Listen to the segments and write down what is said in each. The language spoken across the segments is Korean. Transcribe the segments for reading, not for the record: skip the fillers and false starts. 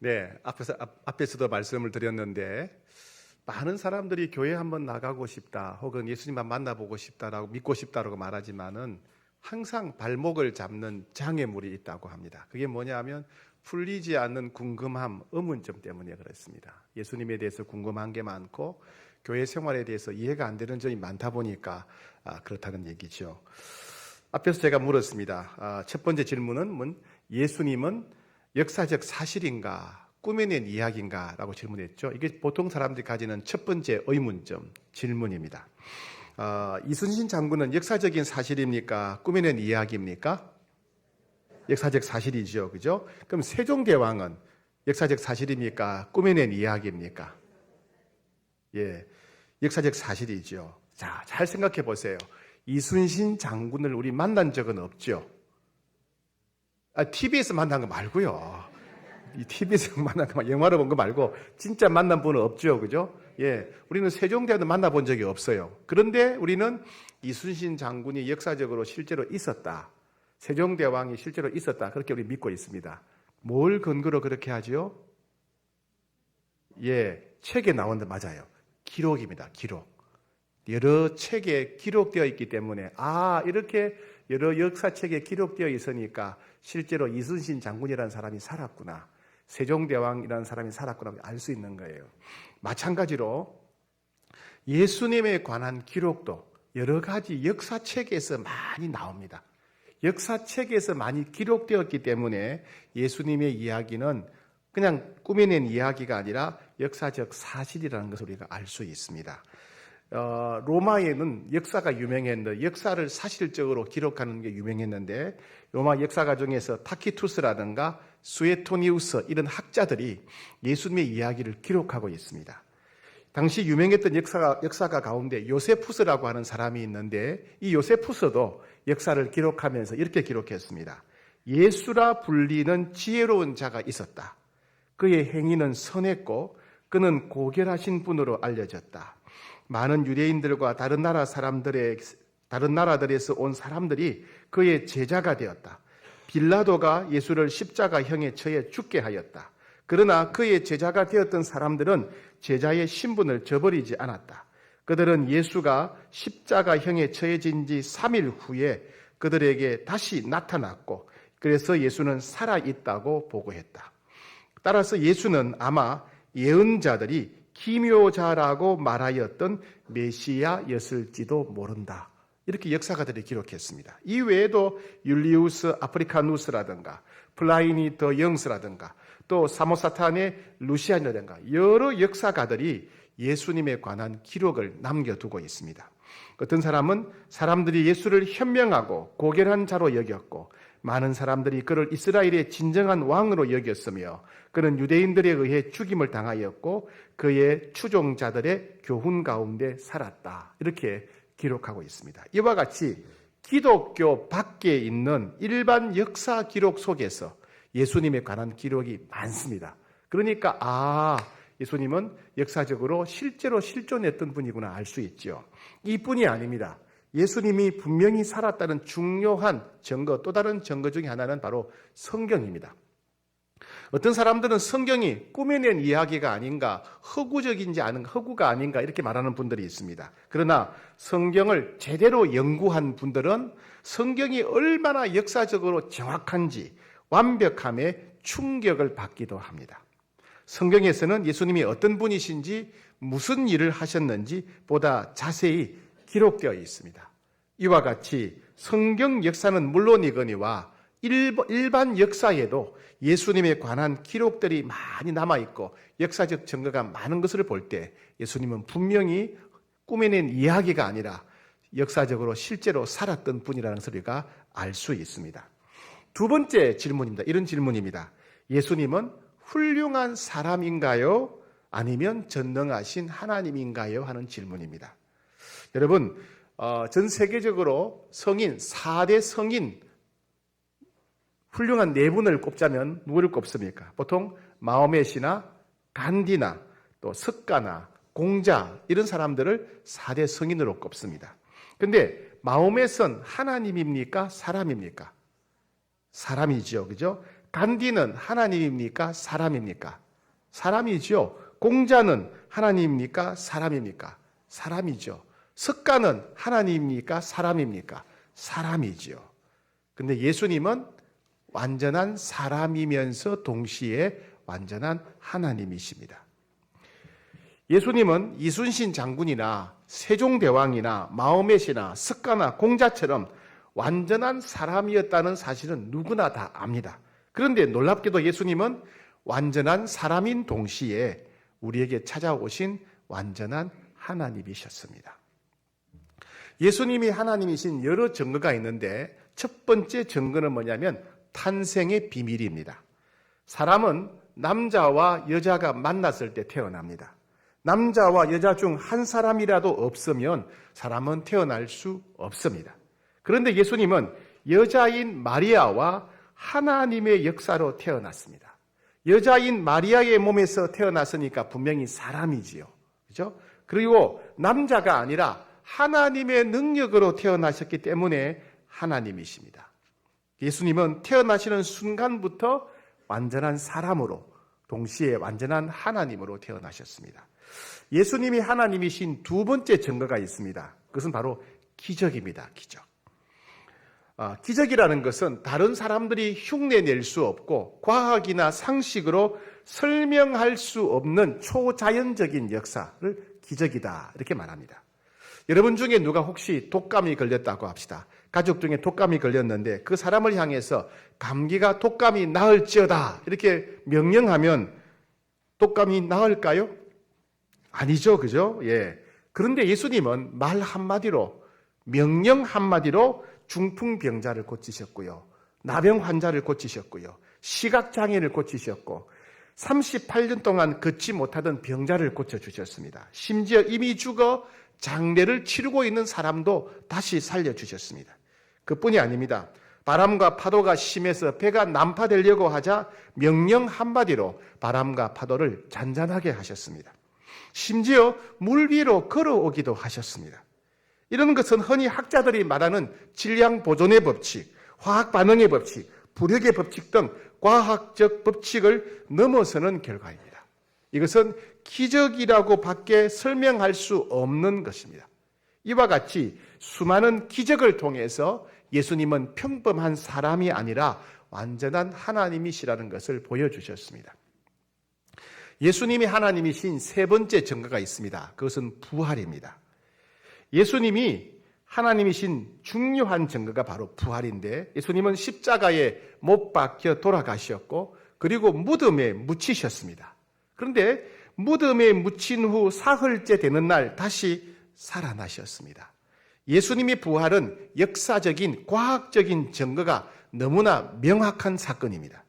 네, 앞에서도 말씀을 드렸는데 많은 사람들이 교회 한번 나가고 싶다 혹은 예수님만 만나보고 싶다라고 믿고 싶다라고 말하지만은 항상 발목을 잡는 장애물이 있다고 합니다. 그게 뭐냐면 풀리지 않는 궁금함, 의문점 때문에 그렇습니다. 예수님에 대해서 궁금한 게 많고 교회 생활에 대해서 이해가 안 되는 점이 많다 보니까 그렇다는 얘기죠. 앞에서 제가 물었습니다. 첫 번째 질문은 예수님은 역사적 사실인가 꾸며낸 이야기인가 라고 질문했죠. 이게 보통 사람들이 가지는 첫 번째 의문점 질문입니다. 이순신 장군은 역사적인 사실입니까? 꾸며낸 이야기입니까? 역사적 사실이죠. 그죠? 그럼 세종대왕은 역사적 사실입니까? 꾸며낸 이야기입니까? 예, 역사적 사실이죠. 자, 잘 생각해 보세요. 이순신 장군을 우리 만난 적은 없죠. TV에서 만난 거 말고요. 이 TV에서 만난 거, 영화로 본 거 말고 진짜 만난 분은 없죠. 그죠? 예. 우리는 세종대왕도 만나본 적이 없어요. 그런데 우리는 이순신 장군이 역사적으로 실제로 있었다. 세종대왕이 실제로 있었다. 그렇게 우리 믿고 있습니다. 뭘 근거로 그렇게 하죠? 예. 책에 나온다. 맞아요. 기록입니다. 기록. 여러 책에 기록되어 있기 때문에 이렇게 여러 역사책에 기록되어 있으니까 실제로 이순신 장군이라는 사람이 살았구나, 세종대왕이라는 사람이 살았구나 알 수 있는 거예요. 마찬가지로 예수님에 관한 기록도 여러 가지 역사책에서 많이 나옵니다. 역사책에서 많이 기록되었기 때문에 예수님의 이야기는 그냥 꾸며낸 이야기가 아니라 역사적 사실이라는 것을 우리가 알 수 있습니다. 로마에는 역사가 유명했는데 역사를 사실적으로 기록하는 게 유명했는데 로마 역사가 중에서 타키투스라든가 수에토니우스 이런 학자들이 예수님의 이야기를 기록하고 있습니다. 당시 유명했던 역사가 가운데 요세푸스라고 하는 사람이 있는데 이 요세푸스도 역사를 기록하면서 이렇게 기록했습니다. 예수라 불리는 지혜로운 자가 있었다. 그의 행위는 선했고 그는 고결하신 분으로 알려졌다. 많은 유대인들과 다른 나라들에서 온 사람들이 그의 제자가 되었다. 빌라도가 예수를 십자가형에 처해 죽게 하였다. 그러나 그의 제자가 되었던 사람들은 제자의 신분을 저버리지 않았다. 그들은 예수가 십자가형에 처해진 지 3일 후에 그들에게 다시 나타났고 그래서 예수는 살아있다고 보고했다. 따라서 예수는 아마 예언자들이 기묘자라고 말하였던 메시아였을지도 모른다. 이렇게 역사가들이 기록했습니다. 이 외에도 율리우스 아프리카누스라든가 플라이니 더 영스라든가 또 사모사탄의 루시안이라든가 여러 역사가들이 예수님에 관한 기록을 남겨두고 있습니다. 어떤 사람은 사람들이 예수를 현명하고 고결한 자로 여겼고 많은 사람들이 그를 이스라엘의 진정한 왕으로 여겼으며 그는 유대인들에 의해 죽임을 당하였고 그의 추종자들의 교훈 가운데 살았다. 이렇게 기록하고 있습니다. 이와 같이 기독교 밖에 있는 일반 역사 기록 속에서 예수님에 관한 기록이 많습니다. 그러니까 예수님은 역사적으로 실제로 실존했던 분이구나 알 수 있죠. 이뿐이 아닙니다. 예수님이 분명히 살았다는 중요한 증거, 또 다른 증거 중에 하나는 바로 성경입니다. 어떤 사람들은 성경이 꾸며낸 이야기가 아닌가, 허구가 아닌가 이렇게 말하는 분들이 있습니다. 그러나 성경을 제대로 연구한 분들은 성경이 얼마나 역사적으로 정확한지 완벽함에 충격을 받기도 합니다. 성경에서는 예수님이 어떤 분이신지 무슨 일을 하셨는지 보다 자세히 기록되어 있습니다. 이와 같이 성경 역사는 물론이거니와 일반 역사에도 예수님에 관한 기록들이 많이 남아있고 역사적 증거가 많은 것을 볼 때 예수님은 분명히 꾸며낸 이야기가 아니라 역사적으로 실제로 살았던 분이라는 것을 우리가 알 수 있습니다. 두 번째 질문입니다. 이런 질문입니다. 예수님은 훌륭한 사람인가요? 아니면 전능하신 하나님인가요? 하는 질문입니다. 여러분, 전 세계적으로 4대 성인 훌륭한 4분을 꼽자면 누구를 꼽습니까? 보통 마호메시나 간디나 또 석가나 공자 이런 사람들을 4대 성인으로 꼽습니다. 그런데 마호메는 하나님입니까? 사람입니까? 사람이죠. 그죠? 간디는 하나님입니까? 사람입니까? 사람이죠. 공자는 하나님입니까? 사람입니까? 사람이죠. 석가는 하나님입니까? 사람입니까? 사람이죠. 근데 예수님은 완전한 사람이면서 동시에 완전한 하나님이십니다. 예수님은 이순신 장군이나 세종대왕이나 마호멧이나 석가나 공자처럼 완전한 사람이었다는 사실은 누구나 다 압니다. 그런데 놀랍게도 예수님은 완전한 사람인 동시에 우리에게 찾아오신 완전한 하나님이셨습니다. 예수님이 하나님이신 여러 증거가 있는데 첫 번째 증거는 뭐냐면 탄생의 비밀입니다. 사람은 남자와 여자가 만났을 때 태어납니다. 남자와 여자 중 한 사람이라도 없으면 사람은 태어날 수 없습니다. 그런데 예수님은 여자인 마리아와 하나님의 역사로 태어났습니다. 여자인 마리아의 몸에서 태어났으니까 분명히 사람이지요. 그죠? 그리고 남자가 아니라 하나님의 능력으로 태어나셨기 때문에 하나님이십니다. 예수님은 태어나시는 순간부터 완전한 사람으로 동시에 완전한 하나님으로 태어나셨습니다. 예수님이 하나님이신 두 번째 증거가 있습니다. 그것은 바로 기적입니다. 기적. 기적이라는 것은 다른 사람들이 흉내낼 수 없고 과학이나 상식으로 설명할 수 없는 초자연적인 역사를 기적이다 이렇게 말합니다. 여러분 중에 누가 혹시 독감이 걸렸다고 합시다. 가족 중에 독감이 걸렸는데 그 사람을 향해서 감기가 독감이 나을지어다 이렇게 명령하면 독감이 나을까요? 아니죠. 그죠? 예. 그런데 예수님은 말 한마디로 명령 한마디로 중풍병자를 고치셨고요. 나병 환자를 고치셨고요. 시각장애를 고치셨고 38년 동안 걷지 못하던 병자를 고쳐주셨습니다. 심지어 이미 죽어 장례를 치르고 있는 사람도 다시 살려주셨습니다. 그뿐이 아닙니다. 바람과 파도가 심해서 배가 난파되려고 하자 명령 한마디로 바람과 파도를 잔잔하게 하셨습니다. 심지어 물 위로 걸어오기도 하셨습니다. 이런 것은 흔히 학자들이 말하는 질량 보존의 법칙, 화학 반응의 법칙, 부력의 법칙 등 과학적 법칙을 넘어서는 결과입니다. 이것은 기적이라고 밖에 설명할 수 없는 것입니다. 이와 같이 수많은 기적을 통해서 예수님은 평범한 사람이 아니라 완전한 하나님이시라는 것을 보여주셨습니다. 예수님이 하나님이신 세 번째 증거가 있습니다. 그것은 부활입니다. 예수님이 하나님이신 중요한 증거가 바로 부활인데 예수님은 십자가에 못 박혀 돌아가셨고 그리고 무덤에 묻히셨습니다. 그런데 무덤에 묻힌 후 사흘째 되는 날 다시 살아나셨습니다. 예수님의 부활은 역사적인 과학적인 증거가 너무나 명확한 사건입니다.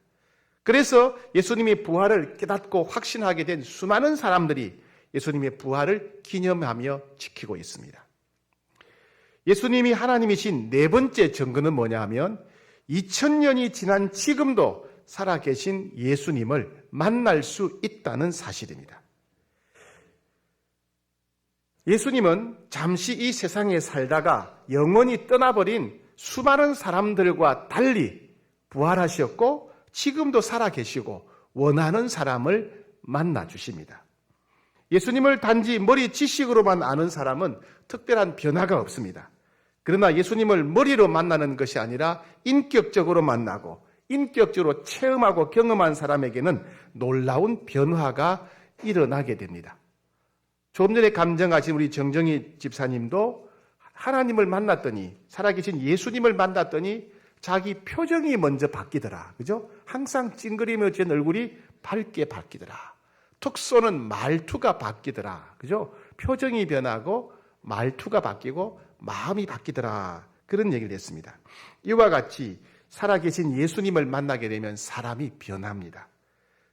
그래서 예수님의 부활을 깨닫고 확신하게 된 수많은 사람들이 예수님의 부활을 기념하며 지키고 있습니다. 예수님이 하나님이신 네 번째 증거는 뭐냐 하면 2000년이 지난 지금도 살아계신 예수님을 만날 수 있다는 사실입니다. 예수님은 잠시 이 세상에 살다가 영원히 떠나버린 수많은 사람들과 달리 부활하셨고 지금도 살아계시고 원하는 사람을 만나주십니다. 예수님을 단지 머리 지식으로만 아는 사람은 특별한 변화가 없습니다. 그러나 예수님을 머리로 만나는 것이 아니라 인격적으로 만나고 인격적으로 체험하고 경험한 사람에게는 놀라운 변화가 일어나게 됩니다. 조금 전에 감정하신 우리 정정희 집사님도 하나님을 만났더니 살아계신 예수님을 만났더니 자기 표정이 먼저 바뀌더라. 그죠? 항상 찡그리며 지은 얼굴이 밝게 바뀌더라. 톡 쏘는 말투가 바뀌더라. 그죠? 표정이 변하고 말투가 바뀌고 마음이 바뀌더라. 그런 얘기를 했습니다. 이와 같이 살아계신 예수님을 만나게 되면 사람이 변합니다.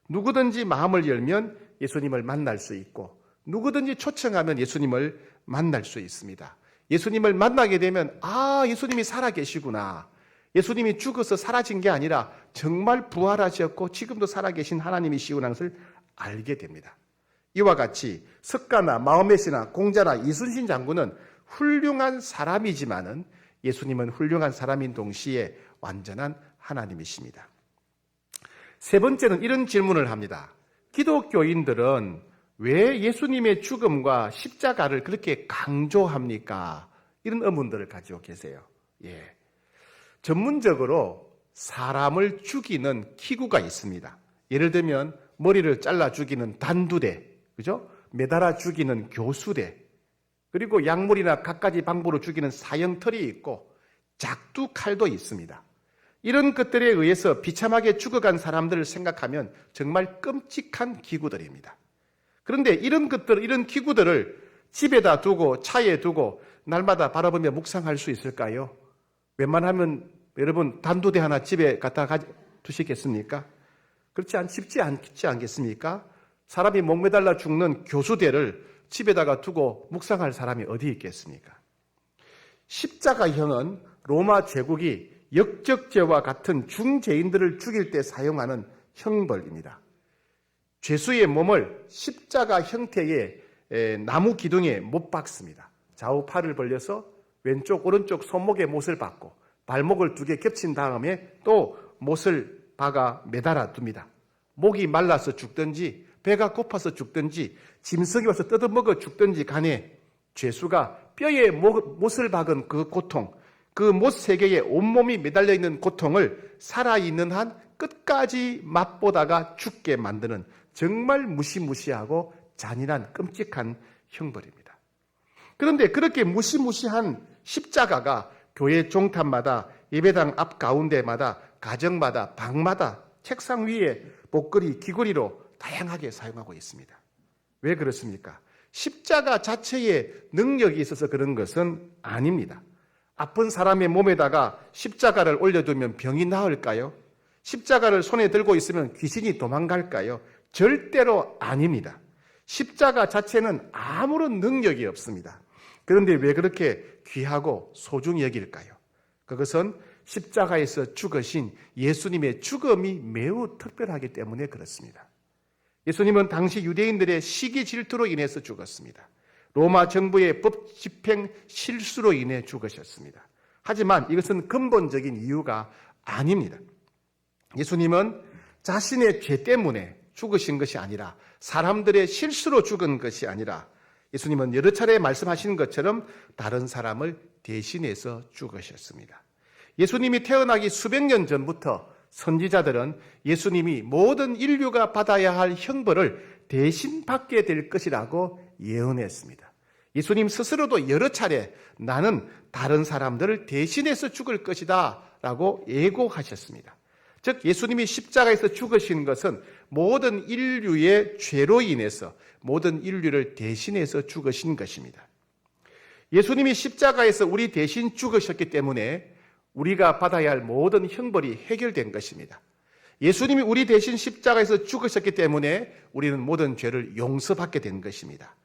누구든지 마음을 열면 예수님을 만날 수 있고 누구든지 초청하면 예수님을 만날 수 있습니다. 예수님을 만나게 되면 예수님이 살아계시구나. 예수님이 죽어서 사라진 게 아니라 정말 부활하셨고 지금도 살아계신 하나님이시구나 것을 알게 됩니다. 이와 같이 석가나 마호멧이나 공자나 이순신 장군은 훌륭한 사람이지만은 예수님은 훌륭한 사람인 동시에 완전한 하나님이십니다. 세 번째는 이런 질문을 합니다. 기독교인들은 왜 예수님의 죽음과 십자가를 그렇게 강조합니까? 이런 의문들을 가지고 계세요. 전문적으로 사람을 죽이는 기구가 있습니다. 예를 들면 머리를 잘라 죽이는 단두대, 그죠? 매달아 죽이는 교수대, 그리고 약물이나 갖가지 방법으로 죽이는 사형털이 있고 작두칼도 있습니다. 이런 것들에 의해서 비참하게 죽어간 사람들을 생각하면 정말 끔찍한 기구들입니다. 그런데 이런 것들, 이런 기구들을 집에다 두고 차에 두고 날마다 바라보며 묵상할 수 있을까요? 웬만하면 여러분 단두대 하나 집에 갖다 두시겠습니까? 그렇지 쉽지 않겠습니까? 사람이 목매달라 죽는 교수대를 집에다가 두고 묵상할 사람이 어디 있겠습니까? 십자가형은 로마 제국이 역적죄와 같은 중죄인들을 죽일 때 사용하는 형벌입니다. 죄수의 몸을 십자가 형태의 나무 기둥에 못 박습니다. 좌우 팔을 벌려서 왼쪽 오른쪽 손목에 못을 박고 발목을 두 개 겹친 다음에 또 못을 박아 매달아 둡니다. 목이 말라서 죽든지 배가 고파서 죽든지 짐승이 와서 뜯어먹어 죽든지 간에 죄수가 뼈에 못을 박은 그 고통, 그 못 세 개에 온몸이 매달려 있는 고통을 살아있는 한 끝까지 맛보다가 죽게 만드는 정말 무시무시하고 잔인한 끔찍한 형벌입니다. 그런데 그렇게 무시무시한 십자가가 교회 종탑마다 예배당 앞 가운데마다 가정마다 방마다 책상 위에 목걸이, 귀걸이로 다양하게 사용하고 있습니다. 왜 그렇습니까? 십자가 자체에 능력이 있어서 그런 것은 아닙니다. 아픈 사람의 몸에다가 십자가를 올려두면 병이 나을까요? 십자가를 손에 들고 있으면 귀신이 도망갈까요? 절대로 아닙니다. 십자가 자체는 아무런 능력이 없습니다. 그런데 왜 그렇게 귀하고 소중히 여길까요? 그것은 십자가에서 죽으신 예수님의 죽음이 매우 특별하기 때문에 그렇습니다. 예수님은 당시 유대인들의 시기 질투로 인해서 죽었습니다. 로마 정부의 법 집행 실수로 인해 죽으셨습니다. 하지만 이것은 근본적인 이유가 아닙니다. 예수님은 자신의 죄 때문에 죽으신 것이 아니라 사람들의 실수로 죽은 것이 아니라 예수님은 여러 차례 말씀하신 것처럼 다른 사람을 대신해서 죽으셨습니다. 예수님이 태어나기 수백 년 전부터 선지자들은 예수님이 모든 인류가 받아야 할 형벌을 대신 받게 될 것이라고 예언했습니다. 예수님 스스로도 여러 차례 나는 다른 사람들을 대신해서 죽을 것이다 라고 예고하셨습니다. 즉 예수님이 십자가에서 죽으신 것은 모든 인류의 죄로 인해서 모든 인류를 대신해서 죽으신 것입니다. 예수님이 십자가에서 우리 대신 죽으셨기 때문에 우리가 받아야 할 모든 형벌이 해결된 것입니다. 예수님이 우리 대신 십자가에서 죽으셨기 때문에 우리는 모든 죄를 용서받게 된 것입니다.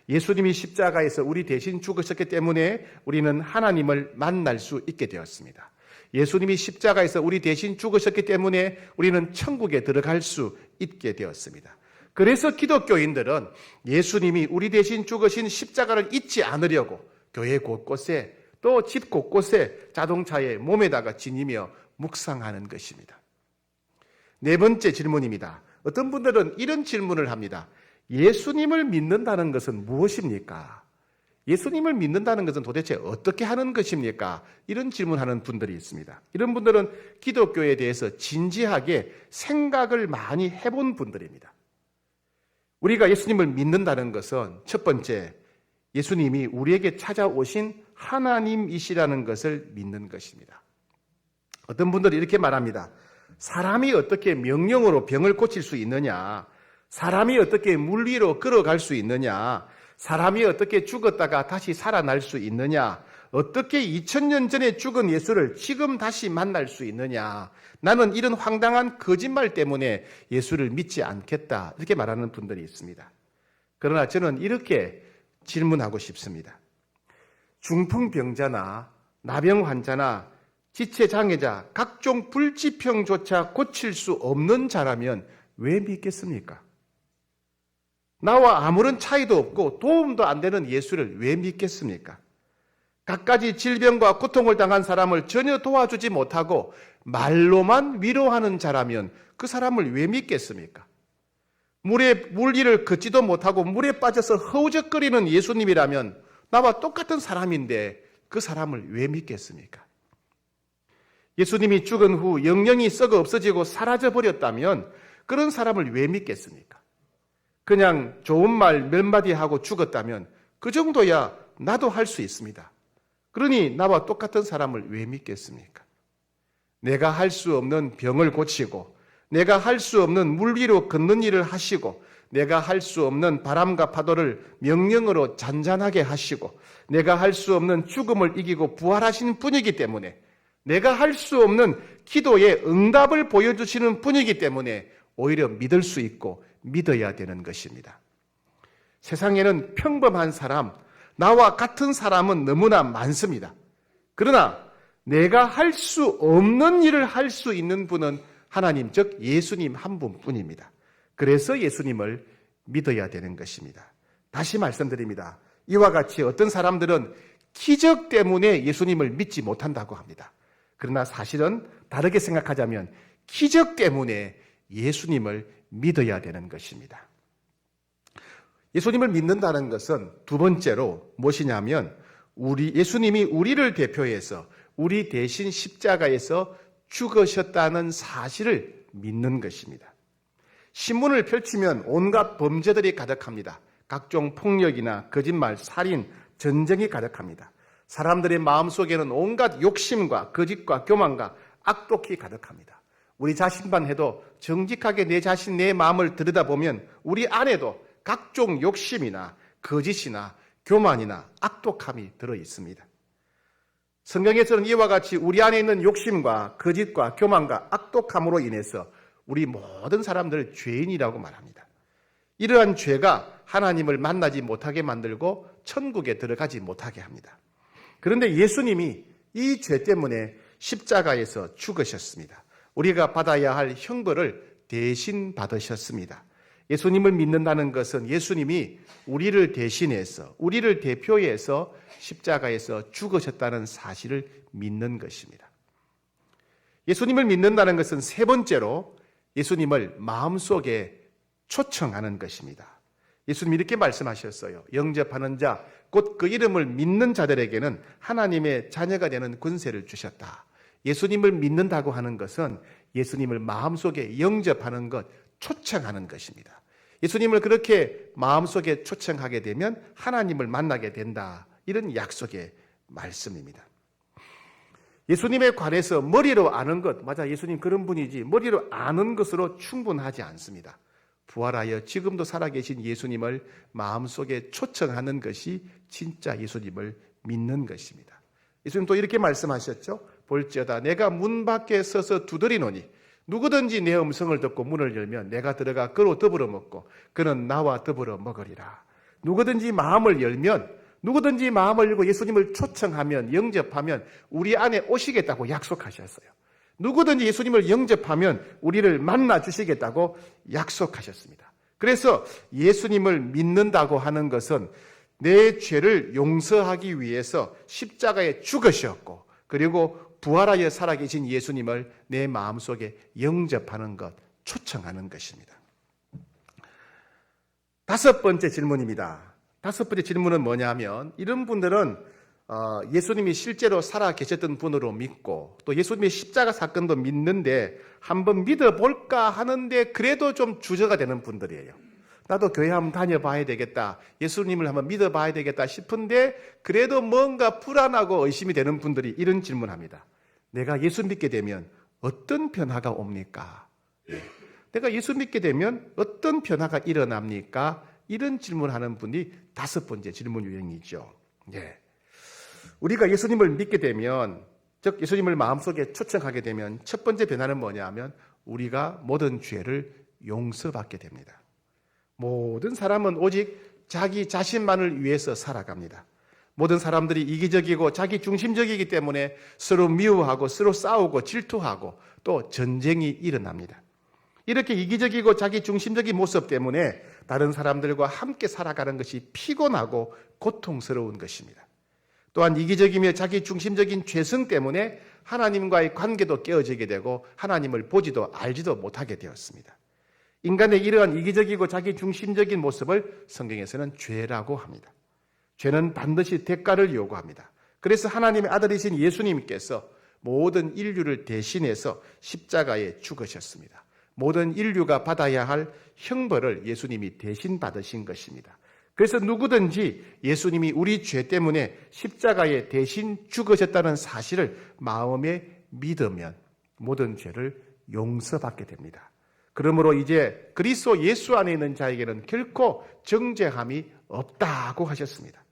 예수님이 십자가에서 우리 대신 죽으셨기 때문에 우리는 하나님을 만날 수 있게 되었습니다. 예수님이 십자가에서 우리 대신 죽으셨기 때문에 우리는 천국에 들어갈 수 있게 되었습니다. 그래서 기독교인들은 예수님이 우리 대신 죽으신 십자가를 잊지 않으려고 교회 곳곳에 또 집 곳곳에 자동차에 몸에다가 지니며 묵상하는 것입니다. 네 번째 질문입니다. 어떤 분들은 이런 질문을 합니다. 예수님을 믿는다는 것은 무엇입니까? 예수님을 믿는다는 것은 도대체 어떻게 하는 것입니까? 이런 질문하는 분들이 있습니다. 이런 분들은 기독교에 대해서 진지하게 생각을 많이 해본 분들입니다. 우리가 예수님을 믿는다는 것은 첫 번째, 예수님이 우리에게 찾아오신 하나님이시라는 것을 믿는 것입니다. 어떤 분들이 이렇게 말합니다. 사람이 어떻게 명령으로 병을 고칠 수 있느냐? 사람이 어떻게 물 위로 걸어갈 수 있느냐? 사람이 어떻게 죽었다가 다시 살아날 수 있느냐? 어떻게 2000년 전에 죽은 예수를 지금 다시 만날 수 있느냐? 나는 이런 황당한 거짓말 때문에 예수를 믿지 않겠다. 이렇게 말하는 분들이 있습니다. 그러나 저는 이렇게 질문하고 싶습니다. 중풍병자나 나병 환자나 지체장애자, 각종 불치병조차 고칠 수 없는 자라면 왜 믿겠습니까? 나와 아무런 차이도 없고 도움도 안 되는 예수를 왜 믿겠습니까? 갖가지 질병과 고통을 당한 사람을 전혀 도와주지 못하고 말로만 위로하는 자라면 그 사람을 왜 믿겠습니까? 물 위를 걷지도 못하고 물에 빠져서 허우적거리는 예수님이라면 나와 똑같은 사람인데 그 사람을 왜 믿겠습니까? 예수님이 죽은 후 영영이 썩어 없어지고 사라져 버렸다면 그런 사람을 왜 믿겠습니까? 그냥 좋은 말 몇 마디 하고 죽었다면 그 정도야 나도 할 수 있습니다. 그러니 나와 똑같은 사람을 왜 믿겠습니까? 내가 할 수 없는 병을 고치고 내가 할 수 없는 물 위로 걷는 일을 하시고 내가 할 수 없는 바람과 파도를 명령으로 잔잔하게 하시고 내가 할 수 없는 죽음을 이기고 부활하신 분이기 때문에 내가 할 수 없는 기도의 응답을 보여주시는 분이기 때문에 오히려 믿을 수 있고 믿어야 되는 것입니다. 세상에는 평범한 사람, 나와 같은 사람은 너무나 많습니다. 그러나 내가 할 수 없는 일을 할 수 있는 분은 하나님, 즉 예수님 한 분뿐입니다. 그래서 예수님을 믿어야 되는 것입니다. 다시 말씀드립니다. 이와 같이 어떤 사람들은 기적 때문에 예수님을 믿지 못한다고 합니다. 그러나 사실은 다르게 생각하자면 기적 때문에 예수님을 믿어야 되는 것입니다. 예수님을 믿는다는 것은 두 번째로 무엇이냐면 예수님이 우리를 대표해서 우리 대신 십자가에서 죽으셨다는 사실을 믿는 것입니다. 신문을 펼치면 온갖 범죄들이 가득합니다. 각종 폭력이나 거짓말, 살인, 전쟁이 가득합니다. 사람들의 마음속에는 온갖 욕심과 거짓과 교만과 악독이 가득합니다. 우리 자신만 해도 정직하게 내 자신, 내 마음을 들여다보면 우리 안에도 각종 욕심이나 거짓이나 교만이나 악독함이 들어 있습니다. 성경에서는 이와 같이 우리 안에 있는 욕심과 거짓과 교만과 악독함으로 인해서 우리 모든 사람들을 죄인이라고 말합니다. 이러한 죄가 하나님을 만나지 못하게 만들고 천국에 들어가지 못하게 합니다. 그런데 예수님이 이 죄 때문에 십자가에서 죽으셨습니다. 우리가 받아야 할 형벌을 대신 받으셨습니다. 예수님을 믿는다는 것은 예수님이 우리를 대신해서, 우리를 대표해서 십자가에서 죽으셨다는 사실을 믿는 것입니다. 예수님을 믿는다는 것은 세 번째로 예수님을 마음속에 초청하는 것입니다. 예수님이 이렇게 말씀하셨어요. 영접하는 자, 곧 그 이름을 믿는 자들에게는 하나님의 자녀가 되는 권세를 주셨다. 예수님을 믿는다고 하는 것은 예수님을 마음속에 영접하는 것, 초청하는 것입니다. 예수님을 그렇게 마음속에 초청하게 되면 하나님을 만나게 된다. 이런 약속의 말씀입니다. 예수님에 관해서 머리로 아는 것, 맞아, 예수님 그런 분이지, 머리로 아는 것으로 충분하지 않습니다. 부활하여 지금도 살아계신 예수님을 마음속에 초청하는 것이 진짜 예수님을 믿는 것입니다. 예수님 또 이렇게 말씀하셨죠. 볼지어다 내가 문 밖에 서서 두드리노니 누구든지 내 음성을 듣고 문을 열면 내가 들어가 그로 더불어 먹고 그는 나와 더불어 먹으리라. 누구든지 마음을 열면, 누구든지 마음을 열고 예수님을 초청하면, 영접하면 우리 안에 오시겠다고 약속하셨어요. 누구든지 예수님을 영접하면 우리를 만나 주시겠다고 약속하셨습니다. 그래서 예수님을 믿는다고 하는 것은 내 죄를 용서하기 위해서 십자가에 죽으셨고, 그리고 부활하여 살아계신 예수님을 내 마음속에 영접하는 것, 초청하는 것입니다. 다섯 번째 질문입니다. 다섯 번째 질문은 뭐냐면, 이런 분들은 예수님이 실제로 살아계셨던 분으로 믿고 또 예수님의 십자가 사건도 믿는데 한번 믿어볼까 하는데 그래도 좀 주저가 되는 분들이에요. 나도 교회 한번 다녀봐야 되겠다, 예수님을 한번 믿어봐야 되겠다 싶은데 그래도 뭔가 불안하고 의심이 되는 분들이 이런 질문합니다. 내가 예수 믿게 되면 어떤 변화가 옵니까? 내가 예수 믿게 되면 어떤 변화가 일어납니까? 이런 질문하는 분이 다섯 번째 질문 유형이죠. 우리가 예수님을 믿게 되면, 즉 예수님을 마음속에 초청하게 되면 첫 번째 변화는 뭐냐면 우리가 모든 죄를 용서받게 됩니다. 모든 사람은 오직 자기 자신만을 위해서 살아갑니다. 모든 사람들이 이기적이고 자기 중심적이기 때문에 서로 미워하고 서로 싸우고 질투하고 또 전쟁이 일어납니다. 이렇게 이기적이고 자기 중심적인 모습 때문에 다른 사람들과 함께 살아가는 것이 피곤하고 고통스러운 것입니다. 또한 이기적이며 자기 중심적인 죄성 때문에 하나님과의 관계도 깨어지게 되고 하나님을 보지도 알지도 못하게 되었습니다. 인간의 이러한 이기적이고 자기 중심적인 모습을 성경에서는 죄라고 합니다. 죄는 반드시 대가를 요구합니다. 그래서 하나님의 아들이신 예수님께서 모든 인류를 대신해서 십자가에 죽으셨습니다. 모든 인류가 받아야 할 형벌을 예수님이 대신 받으신 것입니다. 그래서 누구든지 예수님이 우리 죄 때문에 십자가에 대신 죽으셨다는 사실을 마음에 믿으면 모든 죄를 용서받게 됩니다. 그러므로 이제 그리스도 예수 안에 있는 자에게는 결코 정죄함이 없다고 하셨습니다.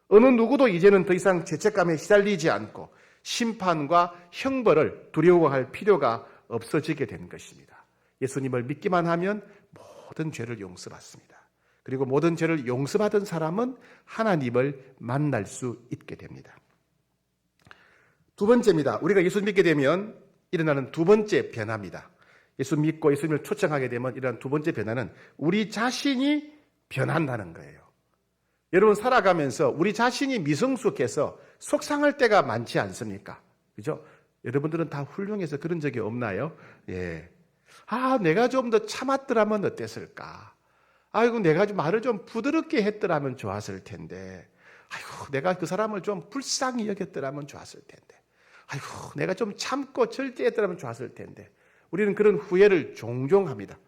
어느 누구도 이제는 더 이상 죄책감에 시달리지 않고 심판과 형벌을 두려워할 필요가 없어지게 된 것입니다. 예수님을 믿기만 하면 모든 죄를 용서받습니다. 그리고 모든 죄를 용서받은 사람은 하나님을 만날 수 있게 됩니다. 두 번째입니다. 우리가 예수 믿게 되면 일어나는 두 번째 변화입니다. 예수 믿고 예수님을 초청하게 되면 일어나는 두 번째 변화는 우리 자신이 변한다는 거예요. 여러분 살아가면서 우리 자신이 미성숙해서 속상할 때가 많지 않습니까? 그죠? 여러분들은 다 훌륭해서 그런 적이 없나요? 예. 내가 좀 더 참았더라면 어땠을까? 아이고, 내가 좀 말을 좀 부드럽게 했더라면 좋았을 텐데. 아이고, 내가 그 사람을 좀 불쌍히 여겼더라면 좋았을 텐데. 아이고, 내가 좀 참고 절제했더라면 좋았을 텐데. 우리는 그런 후회를 종종 합니다.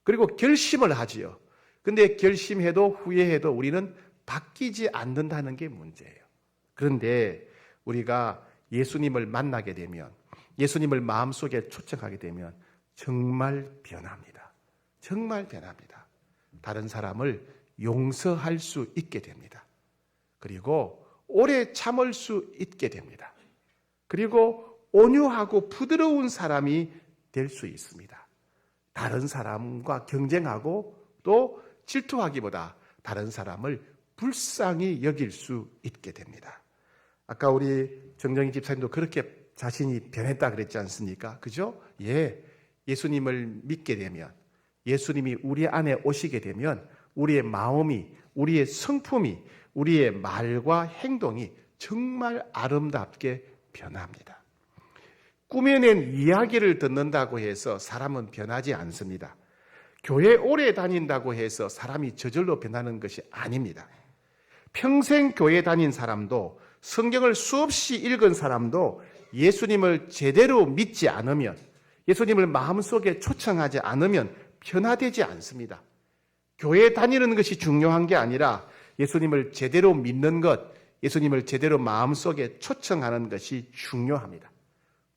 그리고 결심을 하지요. 근데 결심해도 후회해도 우리는 바뀌지 않는다는 게 문제예요. 그런데 우리가 예수님을 만나게 되면, 예수님을 마음속에 초청하게 되면 정말 변합니다. 정말 변합니다. 다른 사람을 용서할 수 있게 됩니다. 그리고 오래 참을 수 있게 됩니다. 그리고 온유하고 부드러운 사람이 될 수 있습니다. 다른 사람과 경쟁하고 또 질투하기보다 다른 사람을 불쌍히 여길 수 있게 됩니다. 아까 우리 정정희 집사님도 그렇게 자신이 변했다 그랬지 않습니까? 그죠? 예. 예수님을 믿게 되면, 예수님이 우리 안에 오시게 되면 우리의 마음이, 우리의 성품이, 우리의 말과 행동이 정말 아름답게 변합니다. 꾸며낸 이야기를 듣는다고 해서 사람은 변하지 않습니다. 교회 오래 다닌다고 해서 사람이 저절로 변하는 것이 아닙니다. 평생 교회 다닌 사람도, 성경을 수없이 읽은 사람도 예수님을 제대로 믿지 않으면, 예수님을 마음속에 초청하지 않으면 변화되지 않습니다. 교회에 다니는 것이 중요한 게 아니라 예수님을 제대로 믿는 것, 예수님을 제대로 마음속에 초청하는 것이 중요합니다.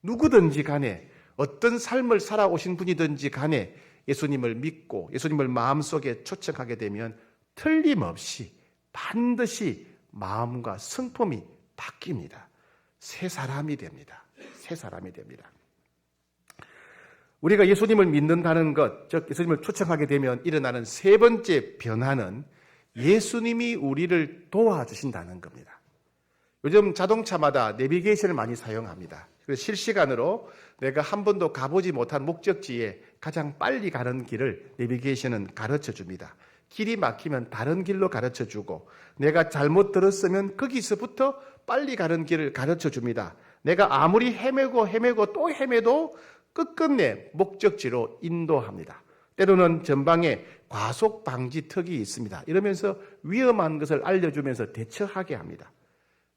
누구든지 간에, 어떤 삶을 살아오신 분이든지 간에 예수님을 믿고 예수님을 마음속에 초청하게 되면 틀림없이 반드시 마음과 성품이 바뀝니다. 새 사람이 됩니다. 새 사람이 됩니다. 우리가 예수님을 믿는다는 것, 즉 예수님을 초청하게 되면 일어나는 세 번째 변화는 예수님이 우리를 도와주신다는 겁니다. 요즘 자동차마다 내비게이션을 많이 사용합니다. 그래서 실시간으로 내가 한 번도 가보지 못한 목적지에 가장 빨리 가는 길을 내비게이션은 가르쳐 줍니다. 길이 막히면 다른 길로 가르쳐 주고, 내가 잘못 들었으면 거기서부터 빨리 가는 길을 가르쳐 줍니다. 내가 아무리 헤매고 또 헤매도 끝끝내 목적지로 인도합니다. 때로는 전방에 과속 방지 턱이 있습니다. 이러면서 위험한 것을 알려주면서 대처하게 합니다.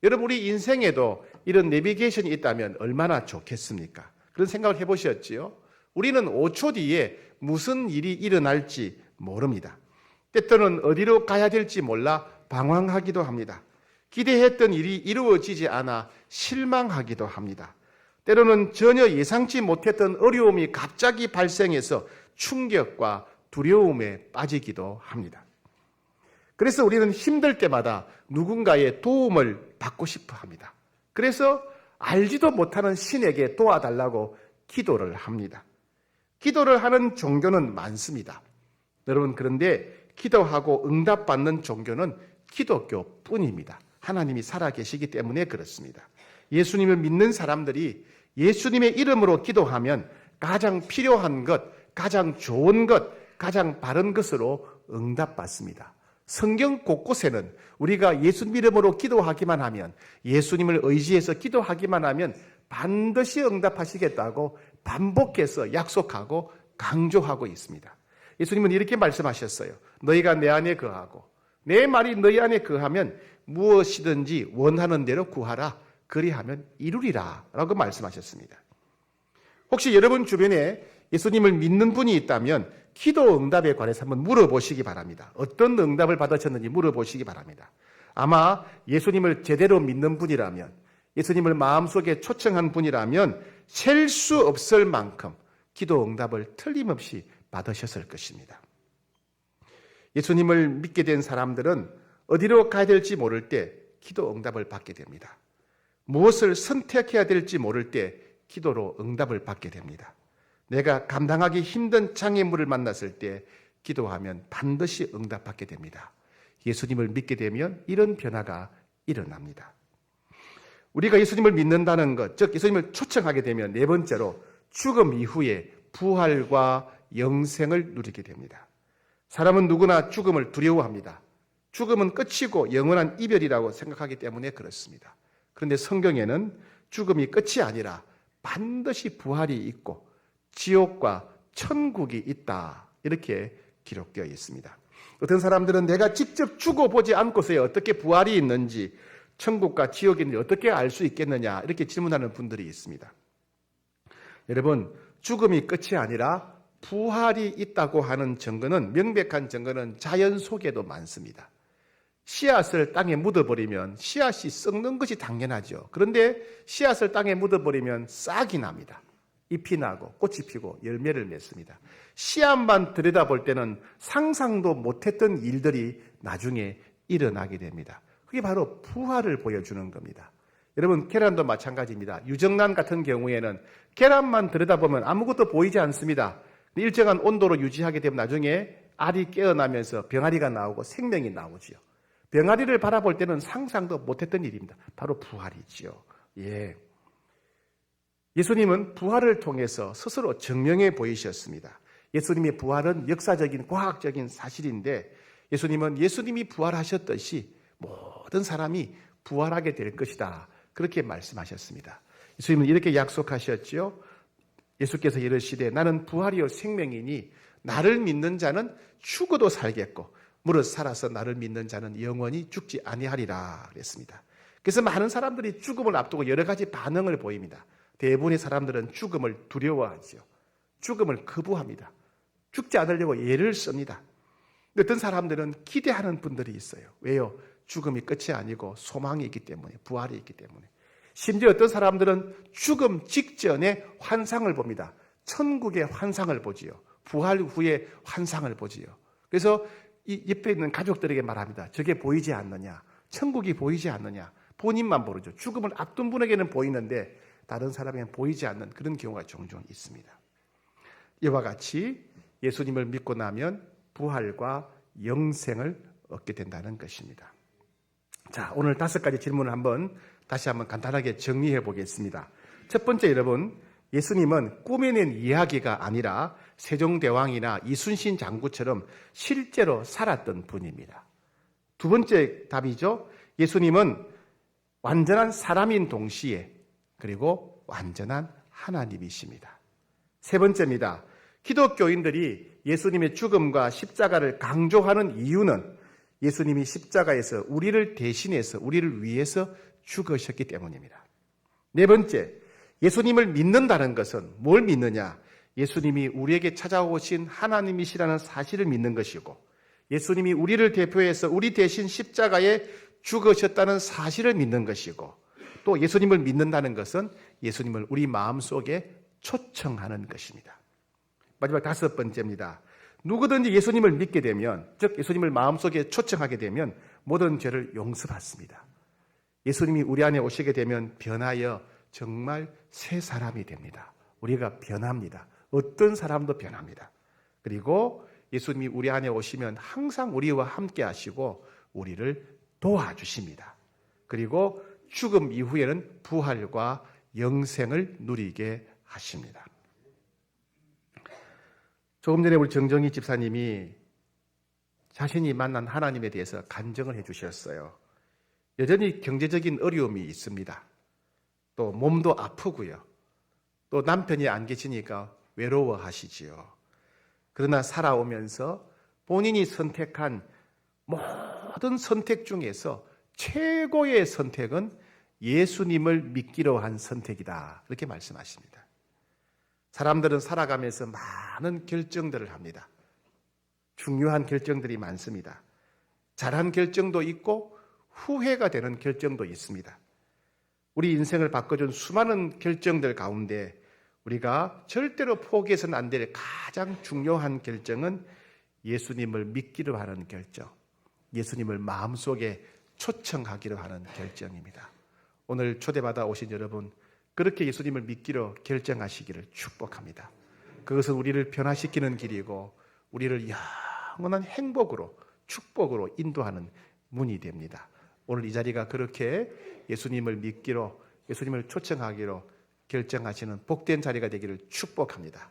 여러분, 우리 인생에도 이런 내비게이션이 있다면 얼마나 좋겠습니까? 그런 생각을 해보셨지요? 우리는 5초 뒤에 무슨 일이 일어날지 모릅니다. 때때로는 어디로 가야 될지 몰라 방황하기도 합니다. 기대했던 일이 이루어지지 않아 실망하기도 합니다. 때로는 전혀 예상치 못했던 어려움이 갑자기 발생해서 충격과 두려움에 빠지기도 합니다. 그래서 우리는 힘들 때마다 누군가의 도움을 받고 싶어 합니다. 그래서 알지도 못하는 신에게 도와달라고 기도를 합니다. 기도를 하는 종교는 많습니다. 여러분, 그런데 기도하고 응답받는 종교는 기독교뿐입니다. 하나님이 살아계시기 때문에 그렇습니다. 예수님을 믿는 사람들이 예수님의 이름으로 기도하면 가장 필요한 것, 가장 좋은 것, 가장 바른 것으로 응답받습니다. 성경 곳곳에는 우리가 예수 이름으로 기도하기만 하면, 예수님을 의지해서 기도하기만 하면 반드시 응답하시겠다고 반복해서 약속하고 강조하고 있습니다. 예수님은 이렇게 말씀하셨어요. 너희가 내 안에 거하고 내 말이 너희 안에 거하면 무엇이든지 원하는 대로 구하라. 그리하면 이루리라 라고 말씀하셨습니다. 혹시 여러분 주변에 예수님을 믿는 분이 있다면 기도 응답에 관해서 한번 물어보시기 바랍니다. 어떤 응답을 받으셨는지 물어보시기 바랍니다. 아마 예수님을 제대로 믿는 분이라면, 예수님을 마음속에 초청한 분이라면 셀 수 없을 만큼 기도 응답을 틀림없이 받으셨을 것입니다. 예수님을 믿게 된 사람들은 어디로 가야 될지 모를 때 기도 응답을 받게 됩니다. 무엇을 선택해야 될지 모를 때 기도로 응답을 받게 됩니다. 내가 감당하기 힘든 장애물을 만났을 때 기도하면 반드시 응답받게 됩니다. 예수님을 믿게 되면 이런 변화가 일어납니다. 우리가 예수님을 믿는다는 것, 즉 예수님을 초청하게 되면 네 번째로 죽음 이후에 부활과 영생을 누리게 됩니다. 사람은 누구나 죽음을 두려워합니다. 죽음은 끝이고 영원한 이별이라고 생각하기 때문에 그렇습니다. 그런데 성경에는 죽음이 끝이 아니라 반드시 부활이 있고 지옥과 천국이 있다, 이렇게 기록되어 있습니다. 어떤 사람들은 내가 직접 죽어보지 않고서야 어떻게 부활이 있는지, 천국과 지옥이 있는지 어떻게 알 수 있겠느냐, 이렇게 질문하는 분들이 있습니다. 여러분, 죽음이 끝이 아니라 부활이 있다고 하는 증거는, 명백한 증거는 자연 속에도 많습니다. 씨앗을 땅에 묻어버리면 씨앗이 썩는 것이 당연하죠. 그런데 씨앗을 땅에 묻어버리면 싹이 납니다. 잎이 나고 꽃이 피고 열매를 맺습니다. 씨앗만 들여다볼 때는 상상도 못했던 일들이 나중에 일어나게 됩니다. 그게 바로 부활을 보여주는 겁니다. 여러분, 계란도 마찬가지입니다. 유정란 같은 경우에는 계란만 들여다보면 아무것도 보이지 않습니다. 일정한 온도로 유지하게 되면 나중에 알이 깨어나면서 병아리가 나오고 생명이 나오지요. 병아리를 바라볼 때는 상상도 못했던 일입니다. 바로 부활이지요. 예. 예수님은 부활을 통해서 스스로 증명해 보이셨습니다. 예수님의 부활은 역사적인 과학적인 사실인데, 예수님은 예수님이 부활하셨듯이 모든 사람이 부활하게 될 것이다, 그렇게 말씀하셨습니다. 예수님은 이렇게 약속하셨죠. 예수께서 이르시되 나는 부활이요 생명이니 나를 믿는 자는 죽어도 살겠고 무릇 살아서 나를 믿는 자는 영원히 죽지 아니하리라 그랬습니다. 그래서 많은 사람들이 죽음을 앞두고 여러 가지 반응을 보입니다. 대부분의 사람들은 죽음을 두려워하죠. 죽음을 거부합니다. 죽지 않으려고 예를 씁니다. 어떤 사람들은 기대하는 분들이 있어요. 왜요? 죽음이 끝이 아니고 소망이 있기 때문에, 부활이 있기 때문에. 심지어 어떤 사람들은 죽음 직전에 환상을 봅니다. 천국의 환상을 보지요. 부활 후에 환상을 보지요. 그래서 이 옆에 있는 가족들에게 말합니다. 저게 보이지 않느냐? 천국이 보이지 않느냐? 본인만 모르죠. 죽음을 앞둔 분에게는 보이는데 다른 사람에게는 보이지 않는 그런 경우가 종종 있습니다. 이와 같이 예수님을 믿고 나면 부활과 영생을 얻게 된다는 것입니다. 자, 오늘 5가지 질문을 다시 한번 간단하게 정리해 보겠습니다. 첫 번째, 여러분, 예수님은 꾸며낸 이야기가 아니라 세종대왕이나 이순신 장군처럼 실제로 살았던 분입니다. 두 번째 답이죠. 예수님은 완전한 사람인 동시에 그리고 완전한 하나님이십니다. 세 번째입니다. 기독교인들이 예수님의 죽음과 십자가를 강조하는 이유는 예수님이 십자가에서 우리를 대신해서 우리를 위해서 죽으셨기 때문입니다. 네 번째, 예수님을 믿는다는 것은 뭘 믿느냐? 예수님이 우리에게 찾아오신 하나님이시라는 사실을 믿는 것이고, 예수님이 우리를 대표해서 우리 대신 십자가에 죽으셨다는 사실을 믿는 것이고, 또 예수님을 믿는다는 것은 예수님을 우리 마음속에 초청하는 것입니다. 마지막 5번째입니다. 누구든지 예수님을 믿게 되면, 즉 예수님을 마음속에 초청하게 되면 모든 죄를 용서받습니다. 예수님이 우리 안에 오시게 되면 변하여 정말 새 사람이 됩니다. 우리가 변합니다. 어떤 사람도 변합니다. 그리고 예수님이 우리 안에 오시면 항상 우리와 함께 하시고 우리를 도와주십니다. 그리고 죽음 이후에는 부활과 영생을 누리게 하십니다. 조금 전에 우리 정정희 집사님이 자신이 만난 하나님에 대해서 간증을 해주셨어요. 여전히 경제적인 어려움이 있습니다. 또 몸도 아프고요. 또 남편이 안 계시니까 외로워하시지요. 그러나 살아오면서 본인이 선택한 모든 선택 중에서 최고의 선택은 예수님을 믿기로 한 선택이다. 이렇게 말씀하십니다. 사람들은 살아가면서 많은 결정들을 합니다. 중요한 결정들이 많습니다. 잘한 결정도 있고 후회가 되는 결정도 있습니다. 우리 인생을 바꿔준 수많은 결정들 가운데 우리가 절대로 포기해서는 안 될 가장 중요한 결정은 예수님을 믿기로 하는 결정, 예수님을 마음속에 초청하기로 하는 결정입니다. 오늘 초대받아 오신 여러분, 그렇게 예수님을 믿기로 결정하시기를 축복합니다. 그것은 우리를 변화시키는 길이고 우리를 영원한 행복으로, 축복으로 인도하는 문이 됩니다. 오늘 이 자리가 그렇게 예수님을 믿기로, 예수님을 초청하기로 결정하시는 복된 자리가 되기를 축복합니다.